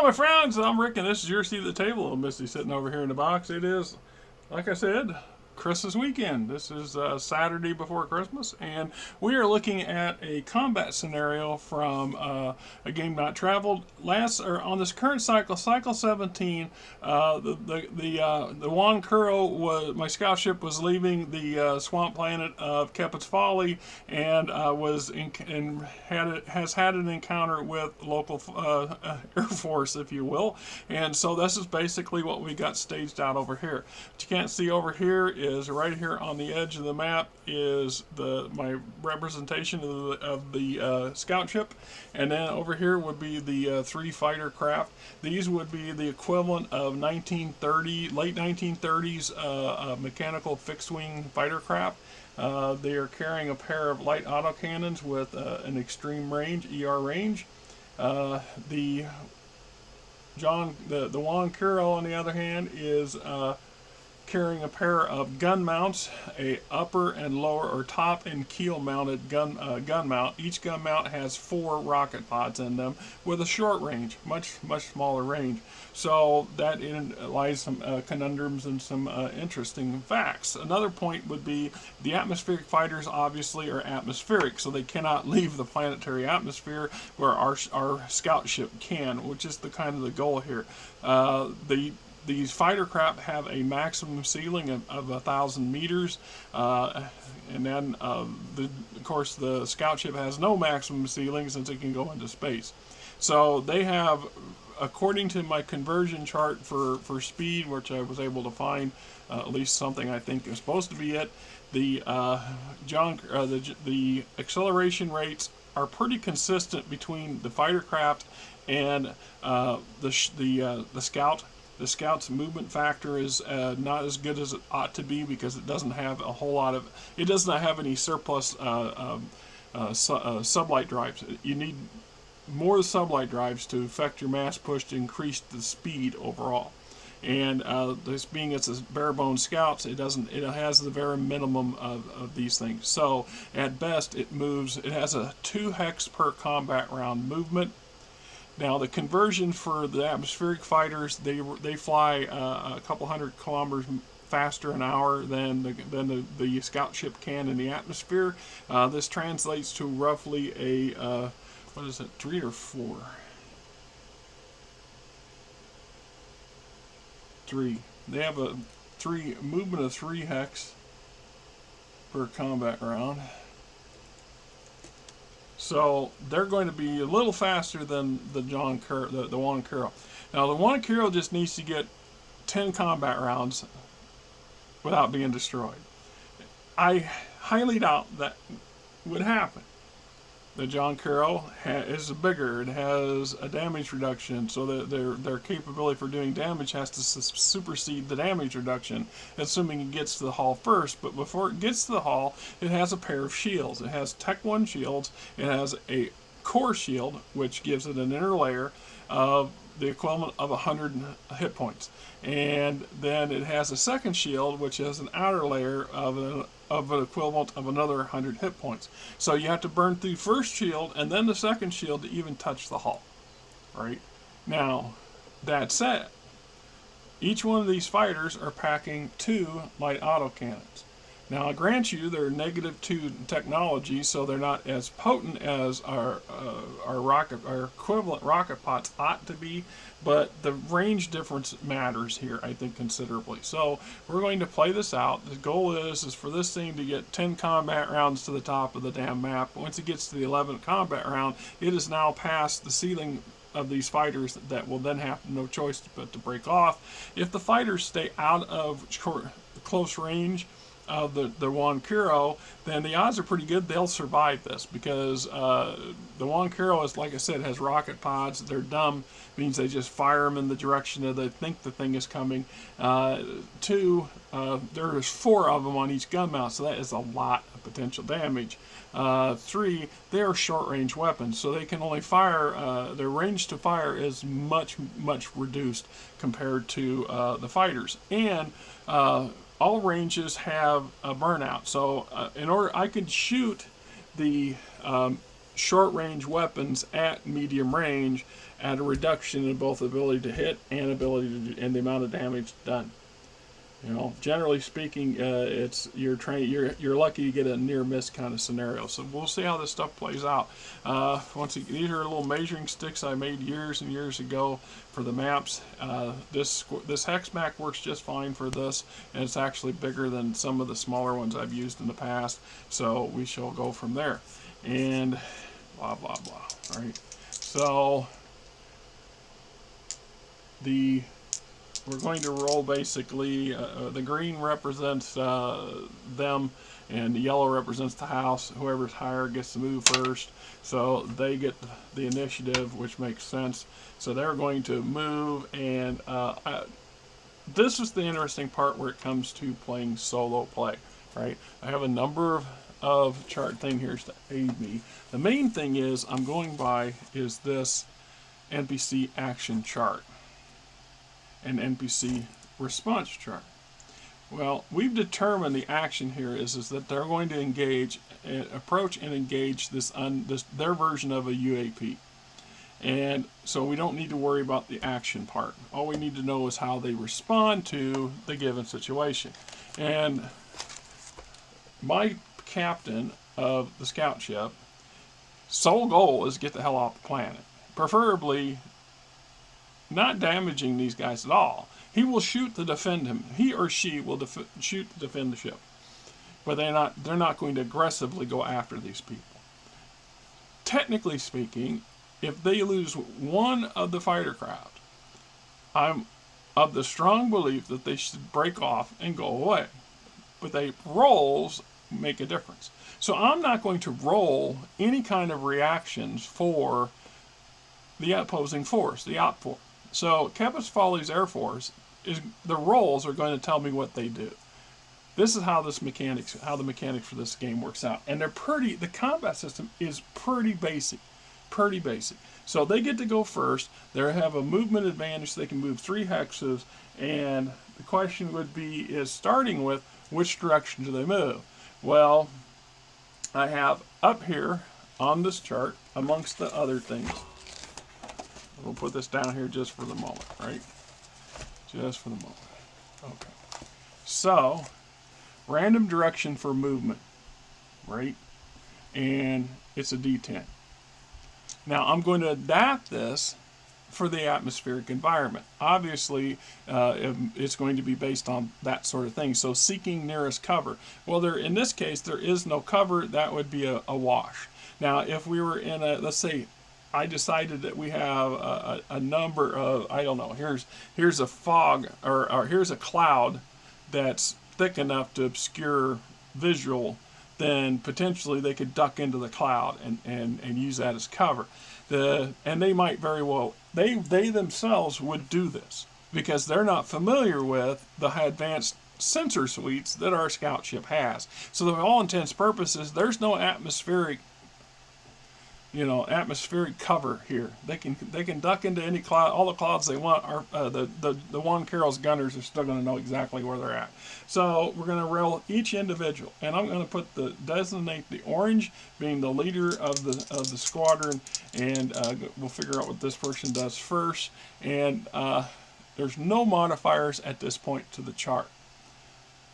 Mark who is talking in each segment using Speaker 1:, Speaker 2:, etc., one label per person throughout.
Speaker 1: my friends, I'm Rick, and this is your seat at the table. Misty sitting over here in the box. It is, like I said, Christmas weekend. This is Saturday before Christmas, and we are looking at a combat scenario from a game not traveled last or on this current cycle, cycle 17. The Juan Kuro was my scout ship was leaving the swamp planet of Kepit's Folly, and has had an encounter with local Air Force, if you will, and so this is basically what we got staged out over here. What you can't see over here is right here on the edge of the map is my representation of the scout ship, and then over here would be the three fighter craft. These would be the equivalent of late 1930s mechanical fixed wing fighter craft. They are carrying a pair of light autocannons with an extreme range, ER range. The Juan Kuro, on the other hand, is carrying a pair of gun mounts, a upper and lower or top and keel mounted gun mount. Each gun mount has 4 rocket pods in them with a short range, much smaller range. So that lies some conundrums and some interesting facts. Another point would be the atmospheric fighters obviously are atmospheric, so they cannot leave the planetary atmosphere where our scout ship can, which is the kind of the goal here. These fighter craft have a maximum ceiling of 1,000 meters, and then of course the scout ship has no maximum ceiling since it can go into space. So they have, according to my conversion chart for speed, which I was able to find, at least something I think is supposed to be it, the acceleration rates are pretty consistent between the fighter craft and the scout. The Scout's movement factor is not as good as it ought to be because it doesn't have a whole lot of. It does not have any surplus sublight drives. You need more sublight drives to affect your mass push to increase the speed overall. And this being it's a bare bones Scouts, it doesn't. It has the very minimum of these things. So at best, it moves. It has a 2 hex per combat round movement. Now the conversion for the atmospheric fighters, they fly a couple hundred kilometers faster an hour than the scout ship can in the atmosphere. This translates to roughly a what is it, 3 or 4? 3. They have a movement of 3 hex per combat round. So they're going to be a little faster than the Juan Kuro. Now the Juan Kuro just needs to get 10 combat rounds without being destroyed. I highly doubt that would happen. The Juan Kuro is bigger. It has a damage reduction, so that their capability for doing damage has to supersede the damage reduction, assuming it gets to the hull first. But before it gets to the hull, it has a pair of shields. It has Tech 1 shields. It has a core shield, which gives it an inner layer of the equivalent of 100 hit points. And then it has a second shield, which has an outer layer of an equivalent of another 100 hit points. So you have to burn through first shield and then the second shield to even touch the hull. Right? Now, that said, each one of these fighters are packing 2 light autocannons. Now, I grant you they're -2 technology, so they're not as potent as our equivalent rocket pods ought to be, but the range difference matters here, I think, considerably. So we're going to play this out. The goal is for this thing to get 10 combat rounds to the top of the damn map. Once it gets to the 11th combat round, it is now past the ceiling of these fighters that will then have no choice but to break off. If the fighters stay out of close range of the Juan Kuro, then the odds are pretty good they'll survive this, because the Juan Kuro is, like I said, has rocket pods. They're dumb, means they just fire them in the direction that they think the thing is coming. 2, there's 4 of them on each gun mount, so that is a lot of potential damage. 3, they are short-range weapons, so they can only fire, their range to fire is much reduced compared to the fighters. And all ranges have a burnout, so in order I could shoot the short-range weapons at medium range at a reduction in both ability to hit and ability to do, and the amount of damage done. You know, generally speaking, it's you're lucky to get a near miss kind of scenario. So we'll see how this stuff plays out. These are little measuring sticks I made years and years ago for the maps. This hex map works just fine for this, and it's actually bigger than some of the smaller ones I've used in the past. So we shall go from there, and blah blah blah. All right. So we're going to roll basically, the green represents them, and the yellow represents the house. Whoever's higher gets to move first, so they get the initiative, which makes sense. So they're going to move, and this is the interesting part where it comes to playing solo play, right? I have a number of chart thing here to aid me. The main thing is I'm going by is this NPC action chart and NPC response chart. Well, we've determined the action here is that they're going to engage, approach and engage their version of a UAP. And so we don't need to worry about the action part. All we need to know is how they respond to the given situation. And my captain of the scout ship, sole goal is to get the hell off the planet. Preferably not damaging these guys at all. He will shoot to defend him. He or she will shoot to defend the ship. But they're not going to aggressively go after these people. Technically speaking, if they lose one of the fighter craft, I'm of the strong belief that they should break off and go away. But they rolls make a difference. So I'm not going to roll any kind of reactions for the opposing force, the op force. So Kepit's Folly's Air Force the rolls are going to tell me what they do. This is how the mechanics for this game works out, and the combat system is pretty basic. So they get to go first. They have a movement advantage. They can move 3 hexes, and the question would be is starting with which direction do they move? Well, I have up here on this chart, amongst the other things, we'll put this down here just for the moment, right? Just for the moment. Okay. So, random direction for movement, right? And it's a D10. Now, I'm going to adapt this for the atmospheric environment. Obviously, it's going to be based on that sort of thing. So, seeking nearest cover. Well, in this case, there is no cover. That would be a wash. Now, if we were in let's say, I decided that we have a number of, I don't know, here's a fog, or here's a cloud that's thick enough to obscure visual, then potentially they could duck into the cloud and use that as cover. And they might very well, they themselves would do this because they're not familiar with the advanced sensor suites that our scout ship has. So for all intents and purposes, there's no atmospheric cover here. They can duck into any cloud, all the clouds they want. The Juan Carroll's gunners are still going to know exactly where they're at. So we're going to roll each individual, and I'm going to designate the orange being the leader of the squadron, and we'll figure out what this person does first. And there's no modifiers at this point to the chart.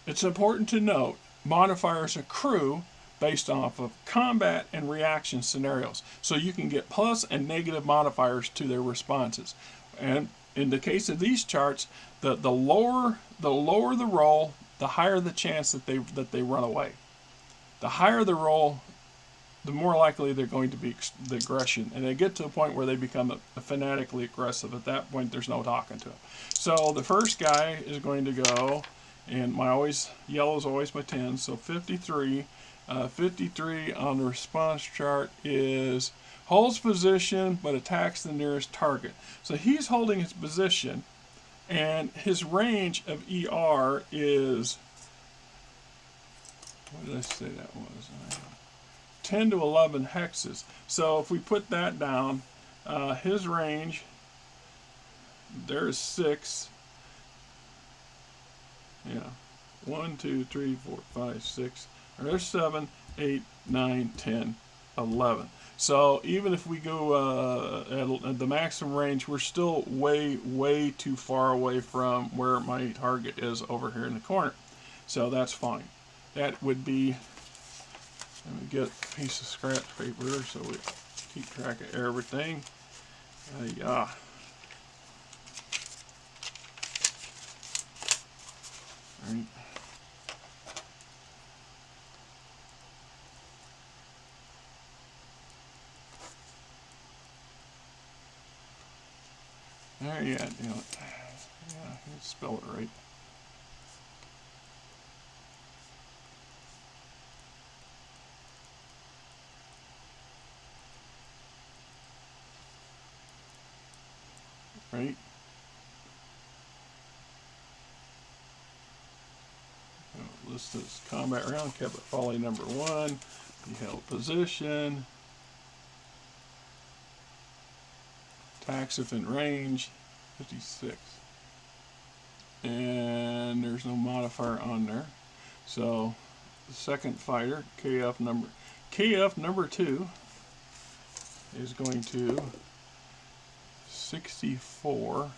Speaker 1: It's important to note modifiers accrue based off of combat and reaction scenarios. So you can get plus and negative modifiers to their responses. And in the case of these charts, the lower the roll, the higher the chance that they run away. The higher the roll, the more likely they're going to be the aggression. And they get to a point where they become fanatically aggressive. At that point, there's no talking to them. So the first guy is going to go, and yellow is always my 10, so 53. 53 on the response chart is holds position but attacks the nearest target. So he's holding his position, and his range of ER is, what did I say that was? 10 to 11 hexes. So if we put that down, his range, there's 6. Yeah, 1, 2, 3, 4, 5, 6. There's 7, 8, 9, 10, 11. So even if we go at the maximum range, we're still way too far away from where my target is over here in the corner. So that's fine. That would be, let me get a piece of scratch paper so we keep track of everything. Yeah. Right. There you go. Yeah, you spell it right. Right. List this combat round. Kepit Folly number 1. He held position. Attacks if in range. 56. And there's no modifier on there. So the second fighter, KF number 2, is going to 64.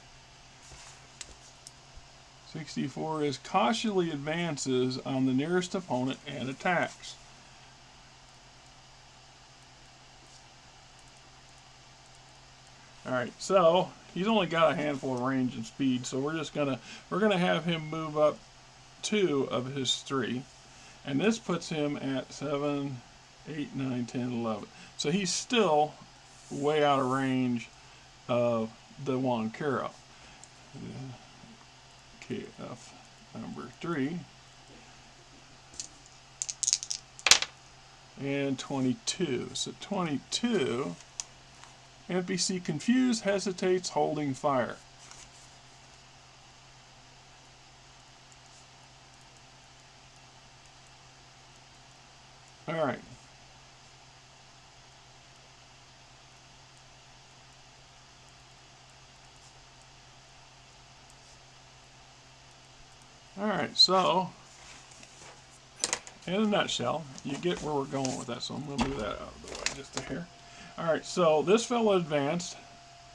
Speaker 1: 64 is cautiously advances on the nearest opponent and attacks. Alright, so he's only got a handful of range and speed, so we're gonna have him move up 2 of his 3. And this puts him at 7, 8, 9, 10, 11. So he's still way out of range of the one Kuro. KF number 3. And 22. So 22. NPC confused, hesitates, holding fire. Alright. Alright, so in a nutshell, you get where we're going with that, so I'm going to move that out of the way just a hair. Alright, so this fella advanced,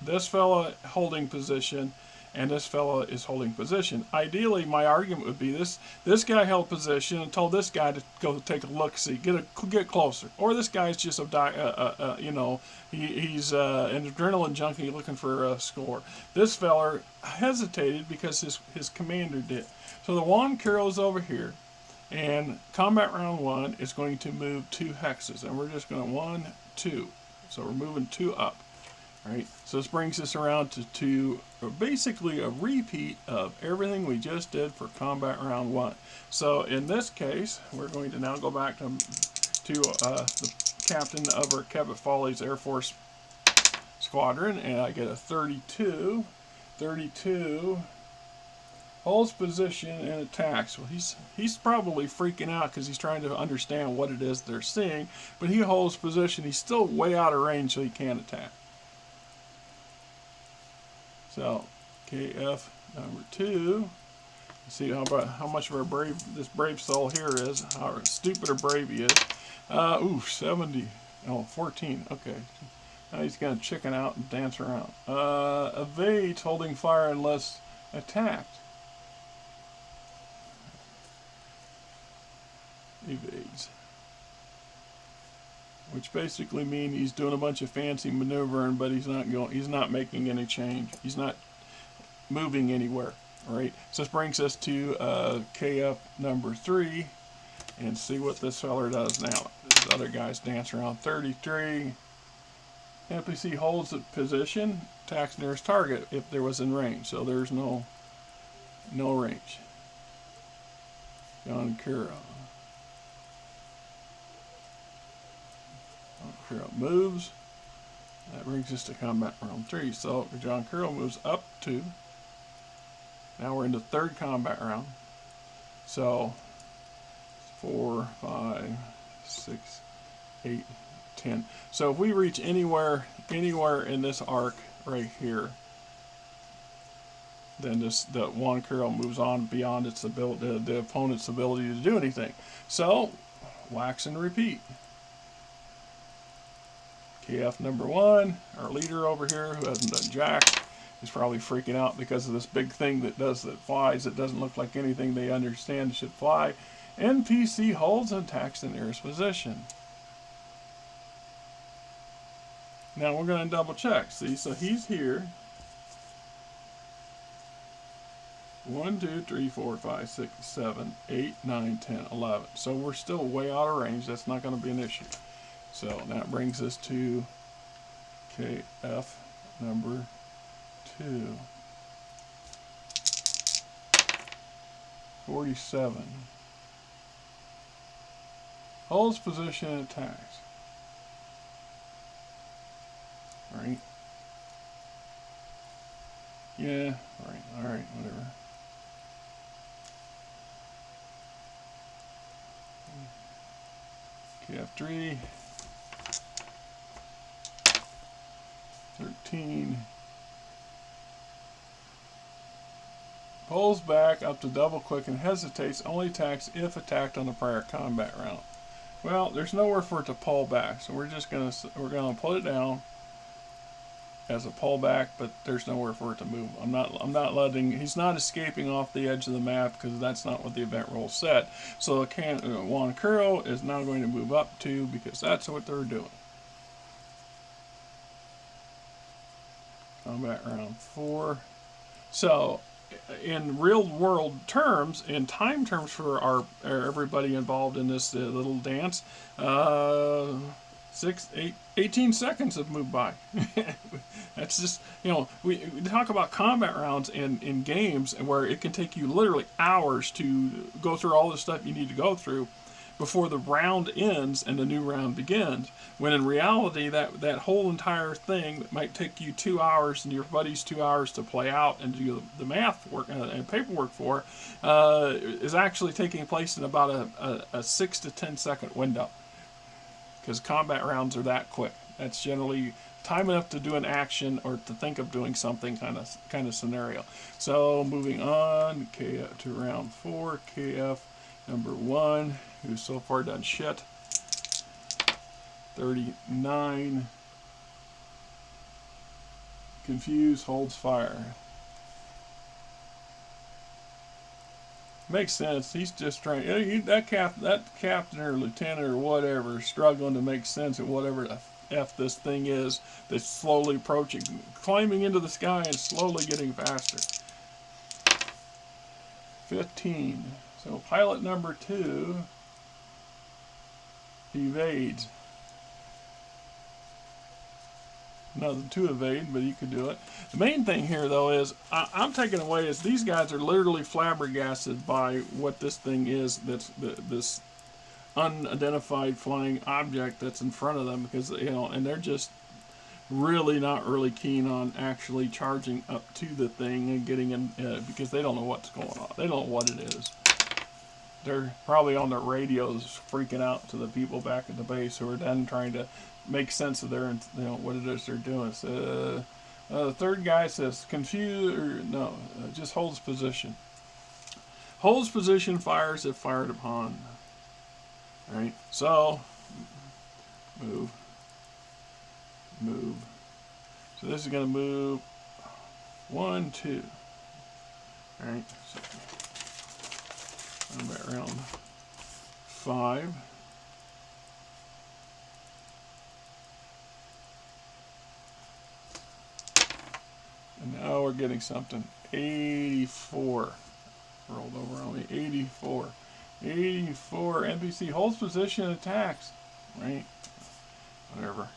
Speaker 1: this fella holding position, and this fella is holding position. Ideally, my argument would be this guy held position and told this guy to go take a look-see, get closer. Or this guy's just a you know, he's an adrenaline junkie looking for a score. This fella hesitated because his commander did. So the one Kuro's over here, and combat round 1 is going to move 2 hexes, and we're just going to 1, 2. So we're moving 2 up. Right, so this brings us around to basically a repeat of everything we just did for combat round 1. So in this case, we're going to now go back to the captain of our Kepit Folly's Air Force Squadron, and I get a 32. 32 holds position and attacks. Well, he's probably freaking out because he's trying to understand what it is they're seeing, but he holds position. He's still way out of range, so he can't attack. So, KF number 2. See how much of this brave soul here is, how stupid or brave he is. Ooh, 70. Oh, 14. Okay. Now he's going to chicken out and dance around. Evades holding fire unless attacked. Evades. Which basically means he's doing a bunch of fancy maneuvering, but he's not making any change. He's not moving anywhere. All right. So this brings us to KF number 3, and see what this feller does now. This other guy's dancing around. 33. NPC holds the position, attacks nearest target if there was in range. So there's no range. John Kuro. Kuro moves. That brings us to combat round 3. So John Kuro moves up 2. Now we're in the 3rd combat round. So 4, 5, 6, 8, 10. So if we reach anywhere in this arc right here, then the one Kuro moves on beyond its ability, the opponent's ability to do anything. So wax and repeat. KF number 1, our leader over here who hasn't done jack, is probably freaking out because of this big thing that flies. It doesn't look like anything they understand should fly. NPC holds and attacks the nearest position. Now we're going to double check. See, so he's here. 1, 2, 3, 4, 5, 6, 7, 8, 9, 10, 11. So we're still way out of range. That's not going to be an issue. So that brings us to KF number 2. 47. Holds position and attacks. Right? Yeah, right. Alright, whatever. KF3. 13. Pulls back up to double click and hesitates, only attacks if attacked on a prior combat round. Well, there's nowhere for it to pull back, so we're gonna put it down as a pullback, but there's nowhere for it to move. I'm not letting, he's not escaping off the edge of the map because that's not what the event rule said. So Juan Kuro is now going to move up to, because that's what they're doing. Combat round 4. So in real world terms, in time terms for everybody involved in this little dance, 18 seconds have moved by. That's just, we talk about combat rounds in games where it can take you literally hours to go through all the stuff you need to go through before the round ends and the new round begins. When in reality, that whole entire thing that might take you 2 hours and your buddies 2 hours to play out and do the math work and paperwork for, is actually taking place in about a 6 to 10 second window. Because combat rounds are that quick. That's generally time enough to do an action or to think of doing something kind of scenario. So moving on to round 4, KF number 1, who's so far done shit. 39. Confused, holds fire. Makes sense. He's just trying. That captain or lieutenant or whatever is struggling to make sense of whatever the F this thing is that's slowly approaching, climbing into the sky and slowly getting faster. 15. So pilot number 2 evades. Nothing to evade, but you could do it. The main thing here, though, is I'm taking away is these guys are literally flabbergasted by what this thing is. That's this unidentified flying object that's in front of them, because and they're just not really keen on actually charging up to the thing and getting in because they don't know what's going on. They don't know what it is. They're probably on their radios freaking out to the people back at the base who are then trying to make sense of what it is they're doing. So, the third guy says confused, or no, just holds position. Holds position, fires if fired upon. All right, so move. So this is going to move 1, 2. All right, so I'm at round 5. And now we're getting something. 84. Rolled over on me. 84. 84. NPC holds position and attacks. Right? Whatever.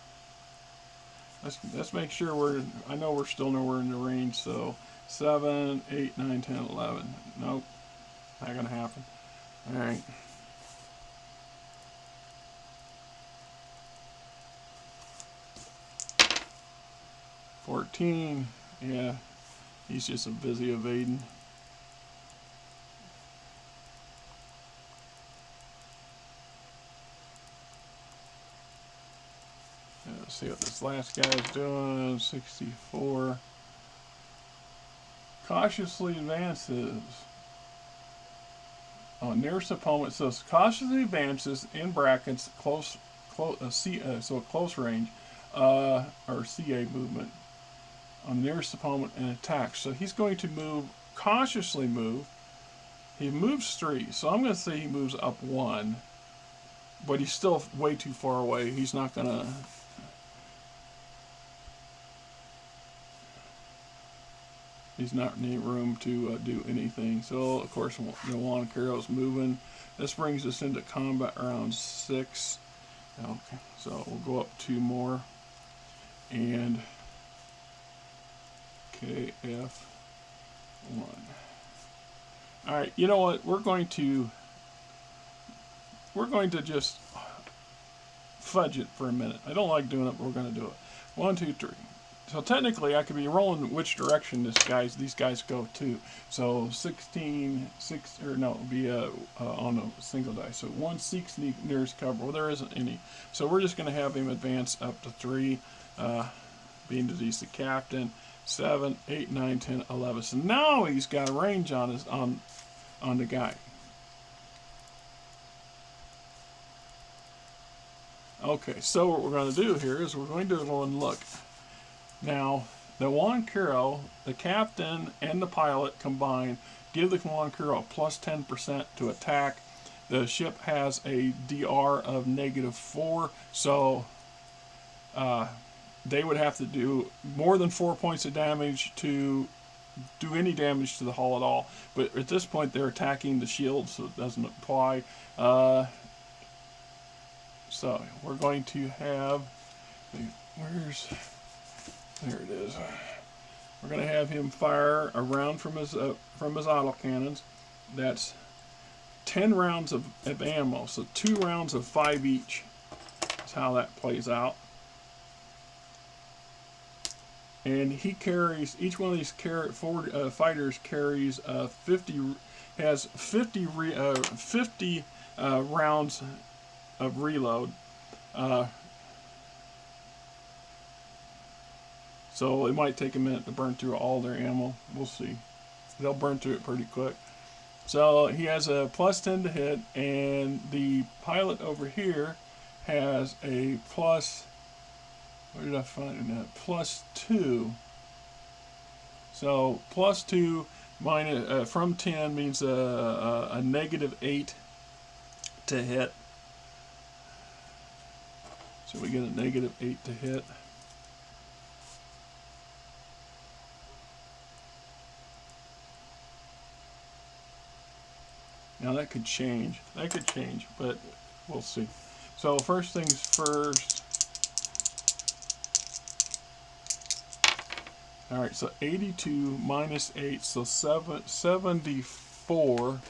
Speaker 1: Let's make sure I know we're still nowhere in the range, so 7, 8, 9, 10, 11. Nope. Not gonna happen. Alright. $14. Yeah, he's just busy evading. Let's see what this last guy is doing. 64. Cautiously advances. Nearest opponent says cautiously advances in brackets so close range or CA movement on the nearest opponent and attacks. So he's going to move, cautiously move. He moves 3, so I'm going to say he moves up 1, but he's still way too far away. He's not going to... He's not in any room to do anything. So, of course, the Juan Kuro's moving. This brings us into combat round 6. Okay, so we'll go up 2 more. And KF1. Alright, you know what? We're going to just fudge it for a minute. I don't like doing it, but we're going to do it. 1, 2, 3. So technically, I could be rolling which direction these guys go to. So 16, 6, or no, it'll be on a single die. So 1 seeks the nearest cover. Well, there isn't any. So we're just going to have him advance up to 3, being that he's the captain. 7, 8, 9, 10, 11. So now he's got a range on his on the guy. Okay, so what we're going to do here is we're going to go and look. Now, the Juan Kuro, the captain, and the pilot combined give the Juan Kuro plus 10% to attack. The ship has a DR of -4, so they would have to do more than 4 points of damage to do any damage to the hull at all. But at this point, they're attacking the shield, so it doesn't apply. So we're going to have, there it is. We're going to have him fire a round from his autocannons. That's 10 rounds of ammo, so 2 rounds of 5 each. That's how that plays out. And he carries, each one of these fighters carries 50 rounds of reload. So it might take a minute to burn through all their ammo. We'll see. They'll burn through it pretty quick. So he has a plus 10 to hit, and the pilot over here has a plus, where did I find that? Plus 2. So plus 2 minus, from 10 means a -8 to hit. So we get a -8 to hit. Now that could change. But we'll see. So first things first. All right, so 82 minus 8, so 74.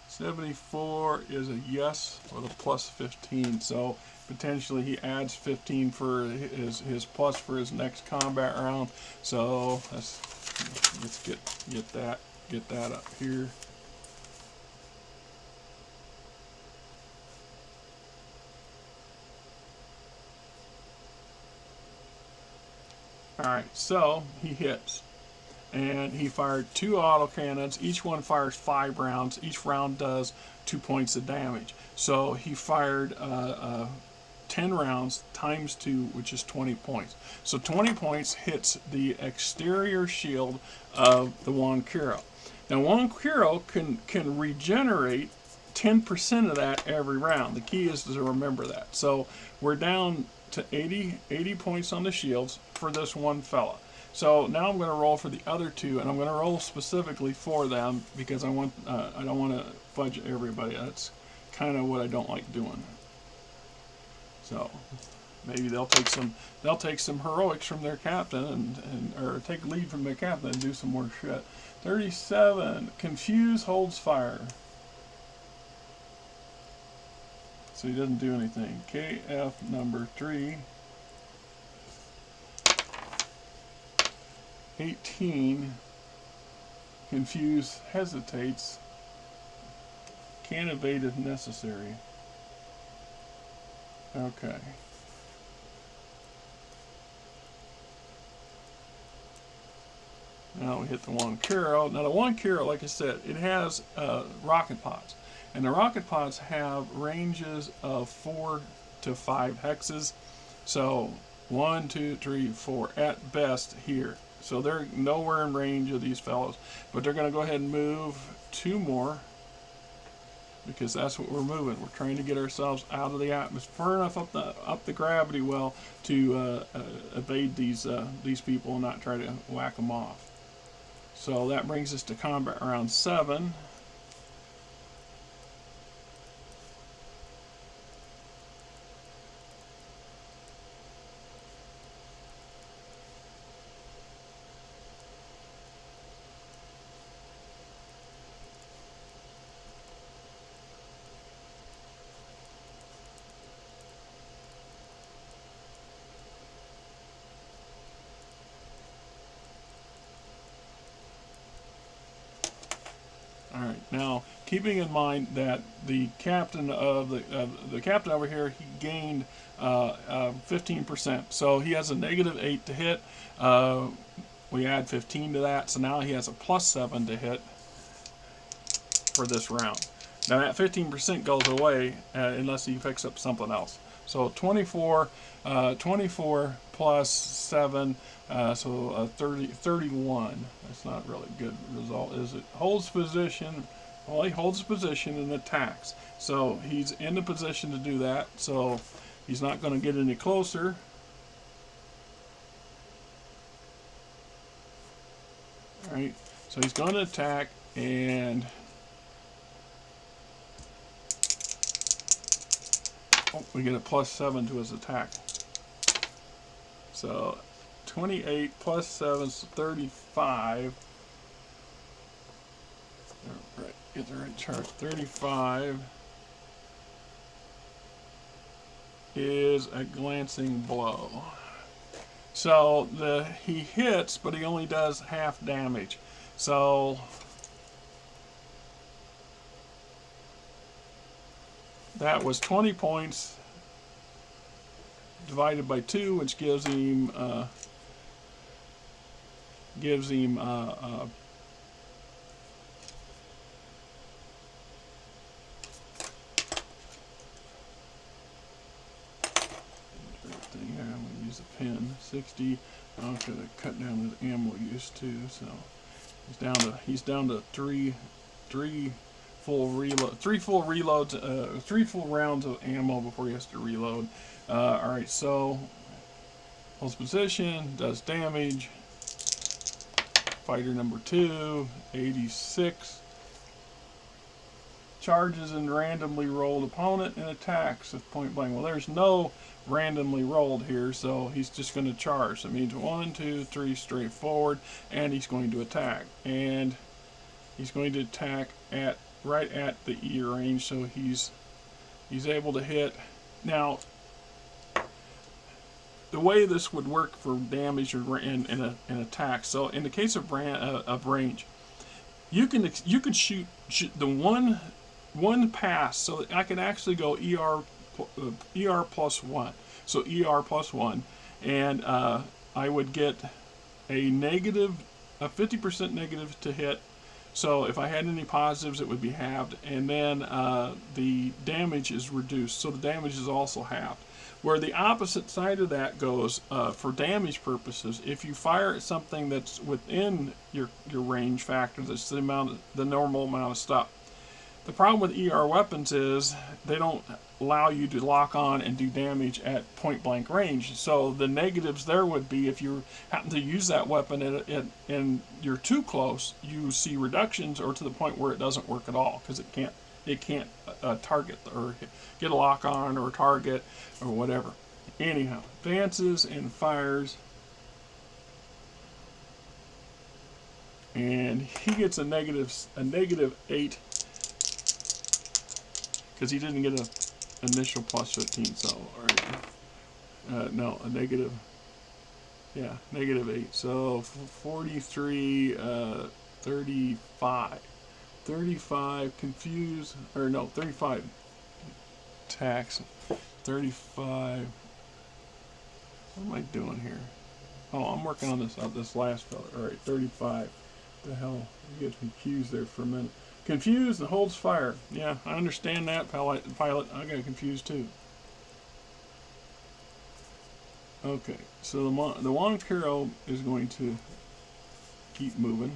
Speaker 1: $74 is a yes with a plus 15, so potentially he adds 15 for his plus for his next combat round. So let's get that up here. All right, so he hits. And he fired 2 autocannons. Each one fires 5 rounds. Each round does 2 points of damage. So he fired 10 rounds times 2, which is 20 points. So 20 points hits the exterior shield of the Juan Kuro. Now Juan Kuro can regenerate 10% of that every round. The key is to remember that. So we're down to 80 points on the shields for this one fella. So now I'm going to roll for the other 2, and I'm going to roll specifically for them because I don't want to fudge everybody. That's kind of what I don't like doing. So maybe they'll take some heroics from their captain or take lead from their captain and do some more shit. 37. Confuse holds fire. So he doesn't do anything. KF number 3. 18, confuse hesitates, can evade if necessary. Okay. Now we hit the one Kuro. Now the one Kuro, like I said, it has rocket pods. And the rocket pods have ranges of 4 to 5 hexes. So 1, 2, 3, 4 at best here. So they're nowhere in range of these fellows. But they're going to go ahead and move 2 more, because that's what we're moving. We're trying to get ourselves out of the atmosphere, far enough up the gravity well to evade these people and not try to whack them off. So that brings us to combat round 7. All right. Now, keeping in mind that the captain of the captain over here, he gained 15%, so he has a -8 to hit. We add 15 to that, so now he has a +7 to hit for this round. Now that 15% goes away unless he picks up something else. So 24 plus 7, so 31. That's not really a good result, is it? Holds position. Well, he holds position and attacks. So he's in the position to do that. So he's not going to get any closer. All right. So he's going to attack, and we get a +7 to his attack. So 28 plus 7 is 35. Right, get the right chart. 35 is a glancing blow. So he hits, but he only does half damage. So that was 20 points divided by 2, which gives him I'm going to use a pen. 60. I'm going to cut down his ammo use too. So he's down to three full reloads, 3 full rounds of ammo before he has to reload. All right, so holds position, does damage. Fighter number 2, 86. Charges and randomly rolled opponent and attacks with point blank. Well, there's no randomly rolled here, so he's just going to charge. That means 1, 2, 3 straight forward, and he's going to attack. And he's going to attack right at the E range, so he's able to hit. Now, the way this would work for damage and attack. So in the case of range, you can shoot the one pass. So I can actually go ER +1. So ER +1, and I would get a 50% negative to hit. So if I had any positives, it would be halved, and then the damage is reduced. So the damage is also halved. Where the opposite side of that goes, for damage purposes, if you fire at something that's within your range factor, that's the normal amount of stuff. The problem with ER weapons is they don't allow you to lock on and do damage at point blank range. So the negatives there would be if you happen to use that weapon and you're too close, you see reductions, or to the point where it doesn't work at all because it can't target or get a lock on or target or whatever. Anyhow, advances and fires, and he gets a -8 because he didn't get an initial +15. So, all right, no, a negative. Yeah, -8. So 43, 35. 35 confuse, or no, 35 tax. 35. What am I doing here? Oh, I'm working on this last fella. All right, 35. The hell, you get confused there for a minute. Confused and holds fire. Yeah, I understand that, pilot. I got confused too. Okay, so the Juan Kuro is going to keep moving.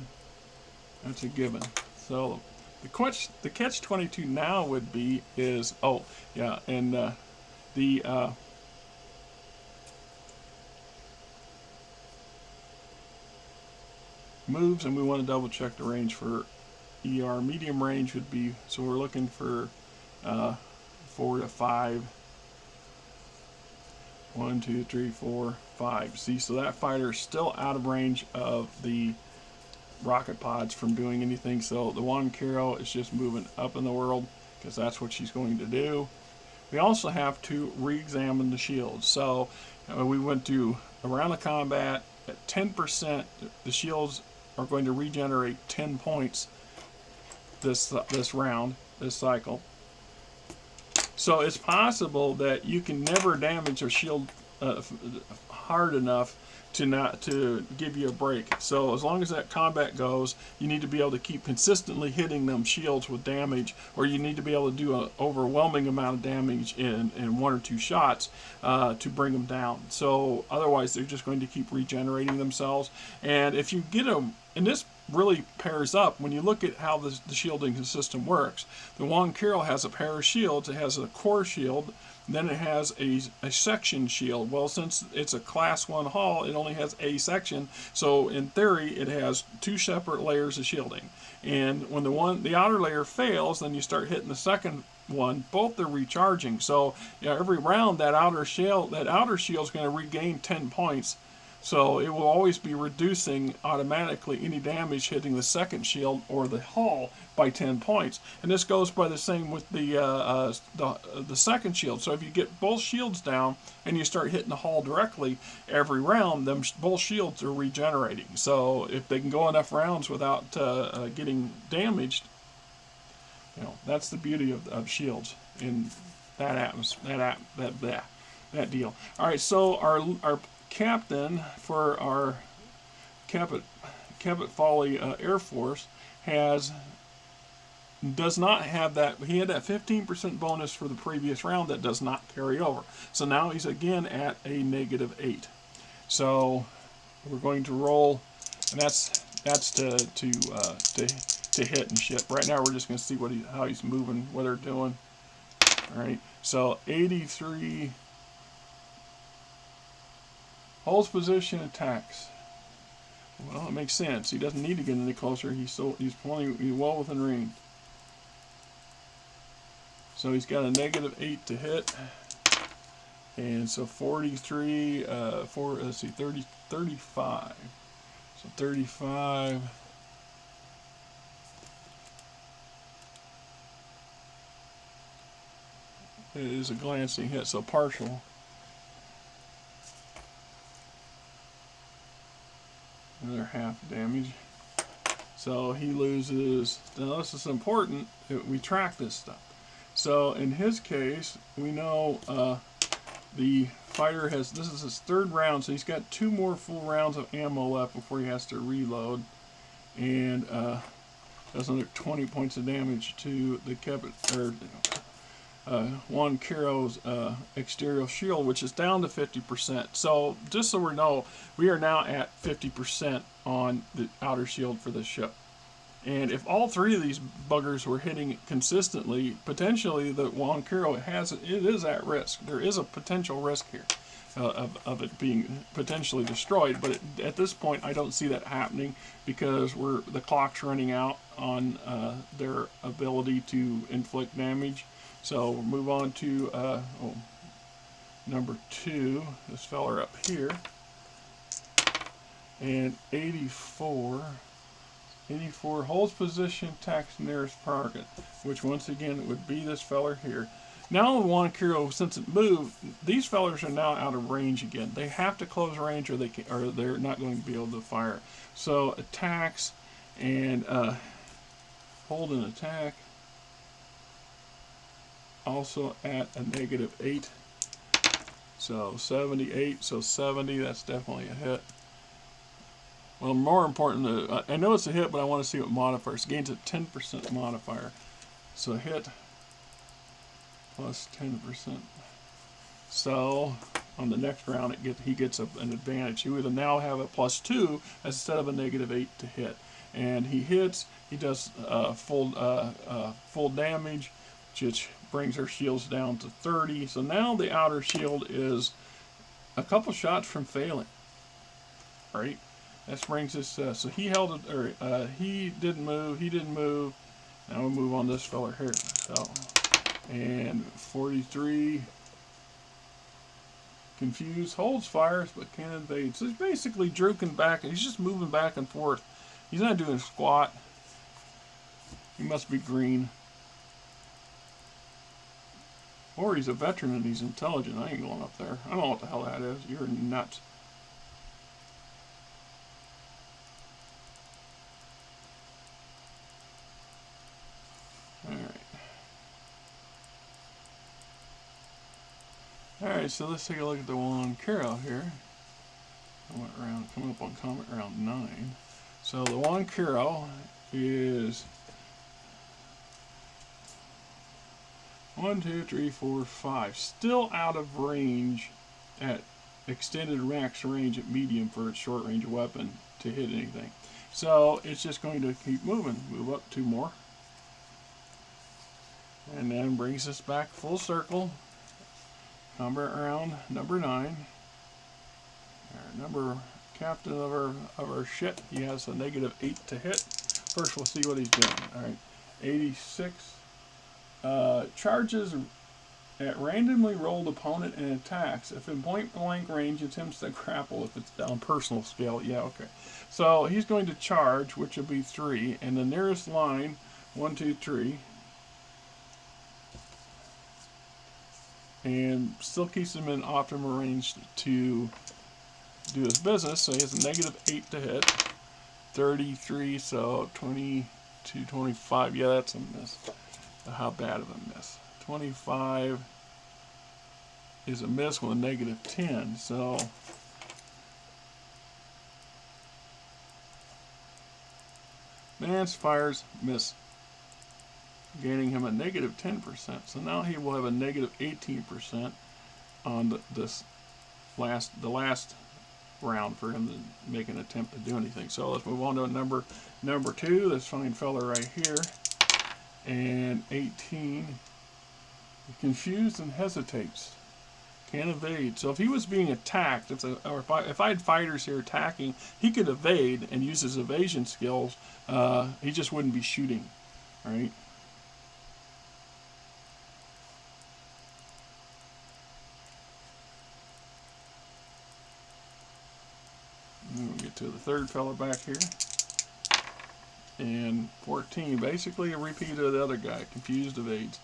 Speaker 1: That's a given. So the catch 22 now would be is the moves, and we want to double check the range for ER. Medium range would be, so we're looking for 4 to 5. 1, 2, 3, 4, 5. See, so that fighter is still out of range of the rocket pods from doing anything. So the Juan Kuro is just moving up in the world because that's what she's going to do. We also have to re-examine the shields. So we went to around the combat at 10%. The shields are going to regenerate 10 points this round, this cycle. So it's possible that you can never damage a shield hard enough to give you a break. So as long as that combat goes, you need to be able to keep consistently hitting them shields with damage, or you need to be able to do an overwhelming amount of damage in 1 or 2 shots to bring them down. So otherwise they're just going to keep regenerating themselves. And if you get them, and this really pairs up when you look at how the shielding system works. The Juan Kuro has a pair of shields. It has a core shield, then it has a section shield. Well, since it's a class 1 hull, it only has a section, so in theory it has 2 separate layers of shielding. And when the outer layer fails, then you start hitting the second one. Both are recharging. So every round that outer shield is going to regain 10 points. So it will always be reducing automatically any damage hitting the second shield or the hull by 10 points. And this goes by the same with the second shield. So if you get both shields down and you start hitting the hull directly every round, both shields are regenerating. So if they can go enough rounds without getting damaged, that's the beauty of shields in that that deal. All right, so our captain for our Kepit Folly Air Force does not have that. He had that 15% bonus for the previous round that does not carry over. So now he's again at a -8. So we're going to roll, and that's to hit and shit. Right now we're just going to see how he's moving, what they're doing. All right. So 83. Holds position, attacks. Well, it makes sense. He doesn't need to get any closer. He's well within range. So he's got a -8 to hit. And so 43, 35. So 35. It is a glancing hit, so partial. Another half damage. So he loses. Now this is important. We track this stuff. So in his case, we know the fighter has. This is his 3rd round, so he's got 2 more full rounds of ammo left before he has to reload, and does another 20 points of damage to the Kepit Juan Kuro's exterior shield, which is down to 50%. So just so we know, we are now at 50% on the outer shield for this ship. And if all 3 of these buggers were hitting consistently, potentially the Juan Kuro is at risk. There is a potential risk here of it being potentially destroyed. But at this point, I don't see that happening because the clock's running out on their ability to inflict damage. So we'll move on to number 2, this feller up here, and 84 holds position, attacks nearest target, which once again would be this feller here. Now the Juan Kuro, since it moved, these fellers are now out of range again. They have to close range or they're not going to be able to fire. So attacks and hold an attack. Also at a -8. So 78, so 70, that's definitely a hit. Well, more important, I know it's a hit, but I want to see what modifiers. It gains a 10% modifier. So hit plus 10%. So on the next round, he gets an advantage. He would now have a +2 instead of a -8 to hit. And he hits. He does full damage, which brings her shields down to 30. So now the outer shield is a couple shots from failing. Right. That brings us. So he held it, or he didn't move. He didn't move. Now we'll move on this fella here. So, and 43. Confused, holds fires, but can't invade. So he's basically drooping back. He's just moving back and forth. He's not doing squat. He must be green. Or he's a veteran and he's intelligent. I ain't going up there. I don't know what the hell that is. You're nuts. Alright, so let's take a look at the one Kuro here. Coming up on comment round 9. So the one Kuro is 1, 2, 3, 4, 5. Still out of range at extended max range at medium for its short range weapon to hit anything. So it's just going to keep moving. Move up 2 more. And then brings us back full circle. Combat round number 9. Our captain of our ship. He has a -8 to hit. First, we'll see what he's doing. All right, 86. Charges at randomly rolled opponent and attacks. If in point blank range, attempts to grapple. If it's down personal scale, yeah, okay. So he's going to charge, which will be 3, and the nearest line, 1, 2, 3. And still keeps him in optimal range to do his business. So he has a -8 to hit. 33, so 22, 25. Yeah, that's a miss. How bad of a miss? 25 is a miss with a -10. So Mance fires, miss, gaining him a -10%. So now he will have a -18% on the last round for him to make an attempt to do anything. So let's move on to number 2. This fine fella right here, and 18. Confused and hesitates. Can't evade. So if he was being attacked, if I had fighters here attacking, he could evade and use his evasion skills. He just wouldn't be shooting, right? We'll get to the third fella back here. And 14, basically a repeat of the other guy. Confused, evades.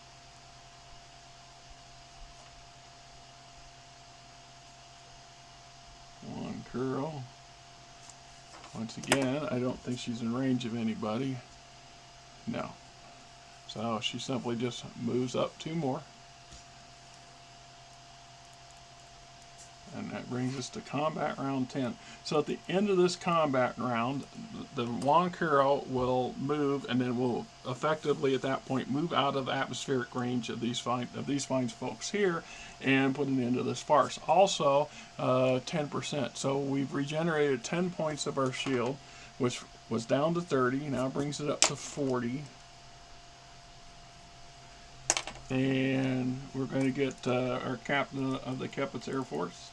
Speaker 1: One Kuro. Once again, I don't think she's in range of anybody. No. So she simply just moves up 2 more. And that brings us to combat round 10. So at the end of this combat round, the one Kuro will move, and then will effectively at that point move out of atmospheric range of these fine folks here, and put an end to this farce. Also, 10%. So we've regenerated 10 points of our shield, which was down to 30. Now brings it up to 40. And we're going to get our captain of the Kepit's Air Force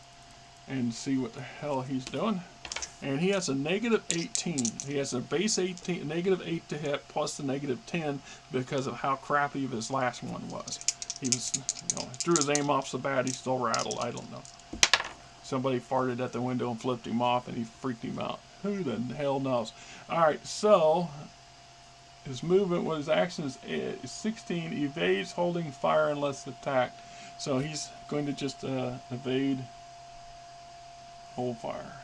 Speaker 1: and see what the hell he's doing. And he has a -18. He has a base 18, -8 to hit, plus the -10 because of how crappy his last one was. He was, threw his aim off so bad he still rattled. I don't know. Somebody farted at the window and flipped him off, and he freaked him out. Who the hell knows? All right, so his movement, his action is 16. Evades holding fire unless attacked. So he's going to just evade, hold fire.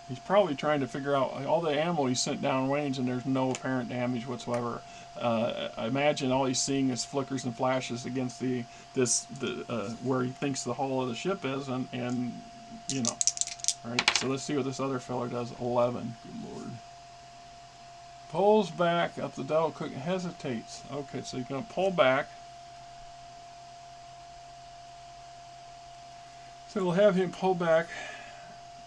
Speaker 1: He's probably trying to figure out all the ammo he sent downrange, and there's no apparent damage whatsoever. I imagine all he's seeing is flickers and flashes against the where he thinks the hull of the ship is, and you know. All right, so let's see what this other feller does. 11. Good lord. Pulls back up the Devil Cook and hesitates. Okay, so he's going to pull back. So we'll have him pull back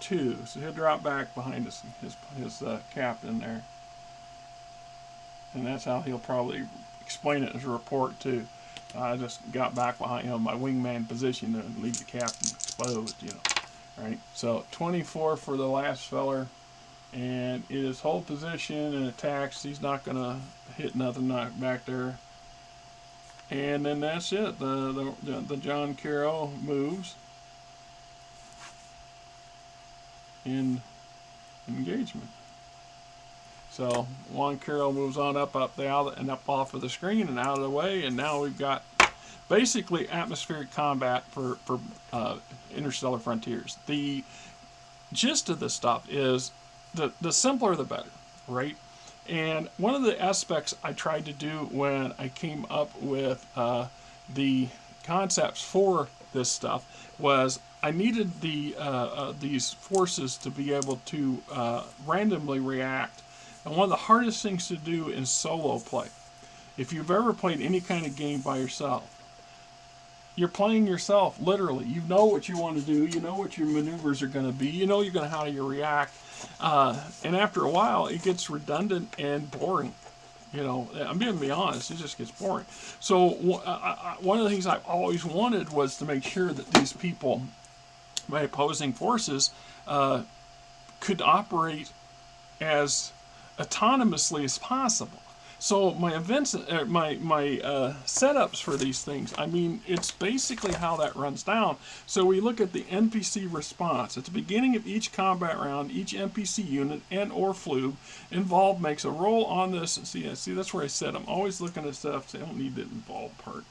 Speaker 1: 2. So he'll drop back behind his captain there. And that's how he'll probably explain it in his report too. I just got back behind my wingman position and leave the captain exposed, All right, so 24 for the last feller. And it is hold position and attacks. He's not going to hit nothing back there. And then that's it. The John Kuro moves in engagement. So Juan Kuro moves on up the out and up off of the screen and out of the way, and now we've got basically atmospheric combat for Interstellar Frontiers. The gist of this stuff is the simpler the better, right? And one of the aspects I tried to do when I came up with the concepts for this stuff was I needed these forces to be able to randomly react. And one of the hardest things to do in solo play, if you've ever played any kind of game by yourself, you're playing yourself, literally. You know what you want to do. You know what your maneuvers are going to be. You know how you react. And after a while, it gets redundant and boring. I'm going to be honest, it just gets boring. So one of the things I've always wanted was to make sure that these people, my opposing forces, could operate as autonomously as possible. So my events, my setups for these things, I mean, it's basically how that runs down. So we look at the NPC response. At the beginning of each combat round, each NPC unit and or flube involved makes a roll on this. See, that's where I said I'm always looking at stuff. So I don't need the involved part.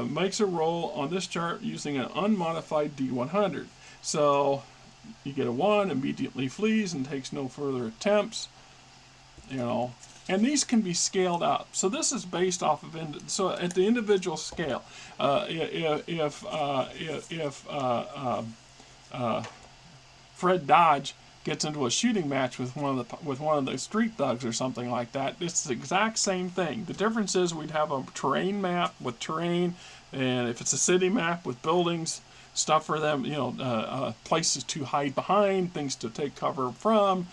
Speaker 1: Makes a roll on this chart using an unmodified D100. So you get a 1, immediately flees and takes no further attempts. And these can be scaled up. So this is based off of so at the individual scale. If Fred Dodge gets into a shooting match with one of the street thugs or something like that, it's the exact same thing. The difference is we'd have a terrain map with terrain, and if it's a city map with buildings, stuff for them, places to hide behind, things to take cover from,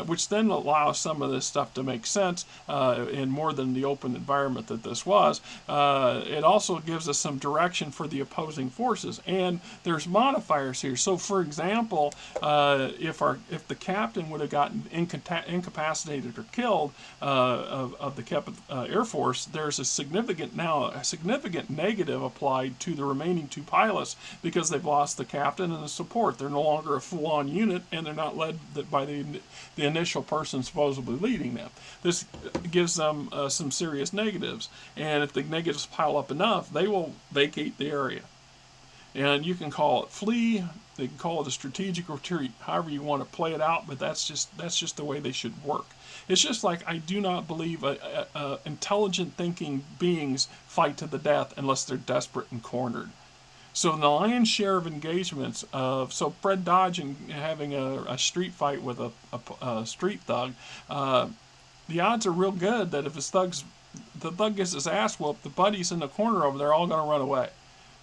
Speaker 1: which then allows some of this stuff to make sense in more than the open environment that this was. It also gives us some direction for the opposing forces, and there's modifiers here. So, for example, if the captain would have gotten incapacitated or killed of the Kepit Air Force, there's a significant negative applied to the remaining 2 pilots because they've lost the captain and the support. They're no longer a full-on unit, and they're not led by the initial person supposedly leading them. This gives them some serious negatives, and if the negatives pile up enough, they will vacate the area. And you can call it flee, they can call it a strategic retreat, however you want to play it out, but that's just the way they should work. It's just like I do not believe intelligent thinking beings fight to the death unless they're desperate and cornered. So in the lion's share of engagements so Fred Dodge and having a street fight with a street thug, the odds are real good that if the thug gets his ass whooped, the buddies in the corner over there are all going to run away.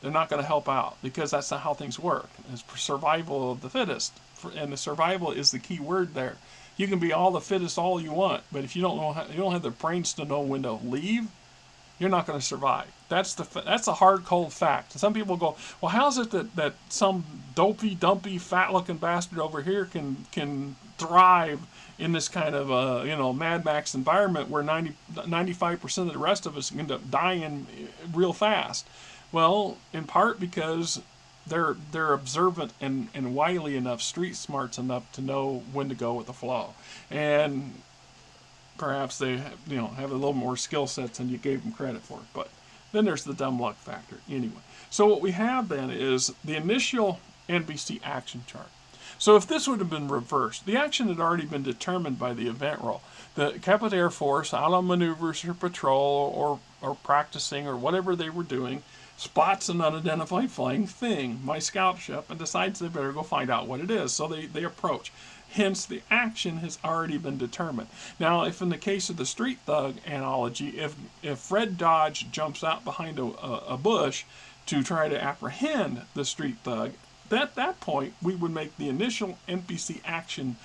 Speaker 1: They're not going to help out because that's not how things work. It's survival of the fittest, and the survival is the key word there. You can be all the fittest all you want, but if you don't have the brains to know when to leave, you're not going to survive. That's a hard, cold fact. Some people go, well, how's it that some dopey, dumpy, fat-looking bastard over here can thrive in this kind of Mad Max environment where 95% of the rest of us end up dying real fast? Well, in part because they're observant and wily enough, street smarts enough to know when to go with the flow, and perhaps they have a little more skill sets than you gave them credit for. But then there's the dumb luck factor. Anyway, so what we have then is the initial NBC action chart. So if this would have been reversed, the action had already been determined by the event roll. The Kepit Air Force, out on maneuvers or patrol or practicing or whatever they were doing, spots an unidentified flying thing, my scout ship, and decides they better go find out what it is. So they approach. Hence, the action has already been determined. Now, if in the case of the street thug analogy, if Fred Dodge jumps out behind a bush to try to apprehend the street thug, at that point, we would make the initial NPC action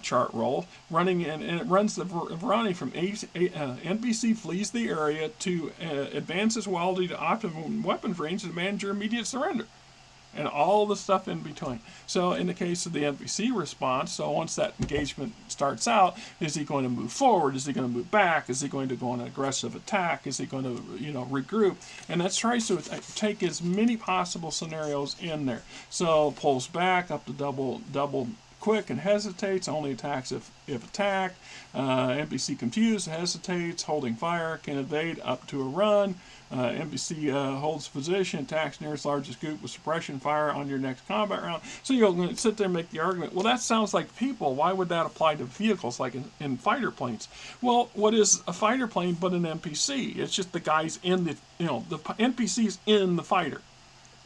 Speaker 1: chart roll, running in, and it runs the variety from NPC flees the area to advances wildly to optimum weapons range to demand your immediate surrender, and all the stuff in between. So in the case of the NPC response, so once that engagement starts out, is he going to move forward? Is he going to move back? Is he going to go on an aggressive attack? Is he going to, regroup? And that tries to take as many possible scenarios in there. So pulls back up to double quick and hesitates, only attacks if attacked. NPC confused, hesitates, holding fire, can evade up to a run. NPC holds position, attacks nearest largest group with suppression fire on your next combat round. So you're going to sit there and make the argument, well, that sounds like people. Why would that apply to vehicles like in fighter planes? Well, what is a fighter plane but an NPC? It's just the guys in the NPC's in the fighter.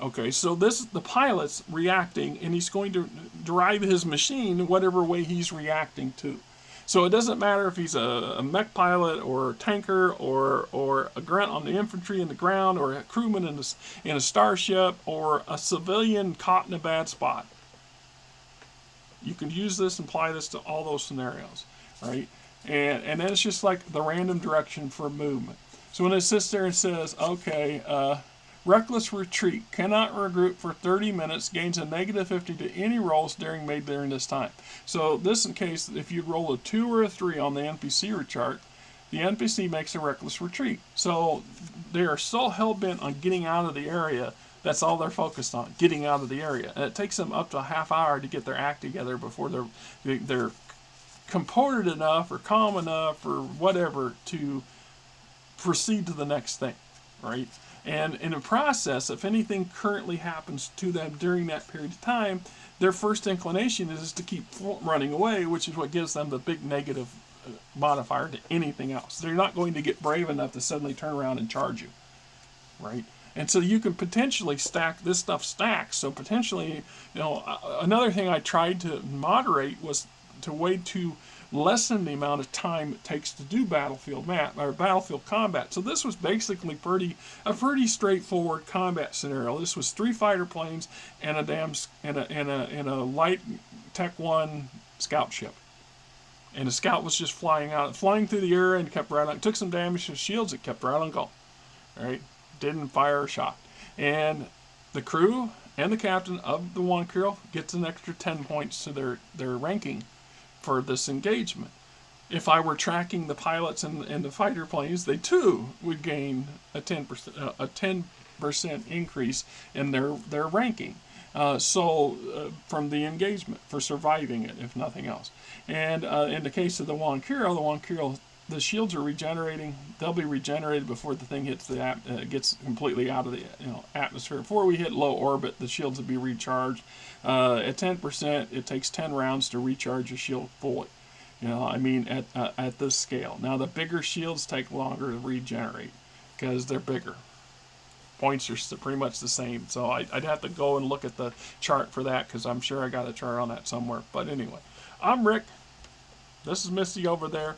Speaker 1: Okay, so the pilot's reacting, and he's going to drive his machine whatever way he's reacting to. So it doesn't matter if he's a mech pilot or a tanker or a grunt on the infantry in the ground or a crewman in a starship or a civilian caught in a bad spot. You can use this and apply this to all those scenarios, right? And then it's just like the random direction for movement. So when it sits there and says, okay, reckless retreat, cannot regroup for 30 minutes, gains a negative 50 to any rolls made during this time. So this in case if you roll a 2 or a 3 on the NPC chart, the NPC makes a reckless retreat. So they are so hell-bent on getting out of the area, that's all they're focused on, getting out of the area. And it takes them up to a half hour to get their act together before they're comported enough or calm enough or whatever to proceed to the next thing, right? And in the process, if anything currently happens to them during that period of time, their first inclination is to keep running away, which is what gives them the big negative modifier to anything else. They're not going to get brave enough to suddenly turn around and charge you, right? And so you can potentially stack, this stuff stacks. So potentially, another thing I tried to moderate was to wait to lessen the amount of time it takes to do battlefield combat. So this was basically a pretty straightforward combat scenario. This was 3 fighter planes and a light Tech 1 scout ship. And the scout was just flying through the air and kept right on. It took some damage to the shields, it kept right on going. Right? Didn't fire a shot. And the crew and the captain of the one Kuro gets an extra 10 points to their ranking for this engagement. If I were tracking the pilots and the fighter planes, they too would gain a 10% increase in their ranking. From the engagement for surviving it, if nothing else. And in the case of the one Kuro, the shields are regenerating. They'll be regenerated before the thing hits gets completely out of the atmosphere. Before we hit low orbit, the shields will be recharged. At 10%, it takes 10 rounds to recharge a shield fully. At this scale. Now the bigger shields take longer to regenerate because they're bigger. Points are pretty much the same. So I'd have to go and look at the chart for that because I'm sure I got a chart on that somewhere. But anyway, I'm Rick. This is Misty over there.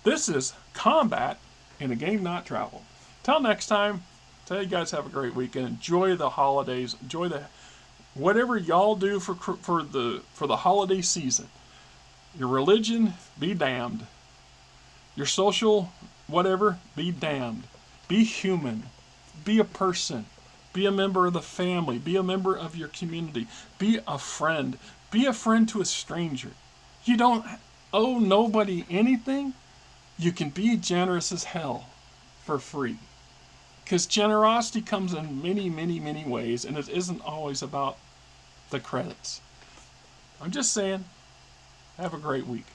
Speaker 1: This is Combat in a Game Not Traveled. Till next time, tell you guys have a great weekend. Enjoy the holidays. Enjoy whatever y'all do for the holiday season. Your religion, be damned. Your social whatever, be damned. Be human. Be a person. Be a member of the family. Be a member of your community. Be a friend. Be a friend to a stranger. You don't owe nobody anything. You can be generous as hell for free. Because generosity comes in many, many, many ways, and it isn't always about the credits. I'm just saying, have a great week.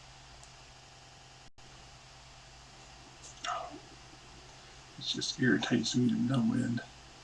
Speaker 1: It just irritates me to no end.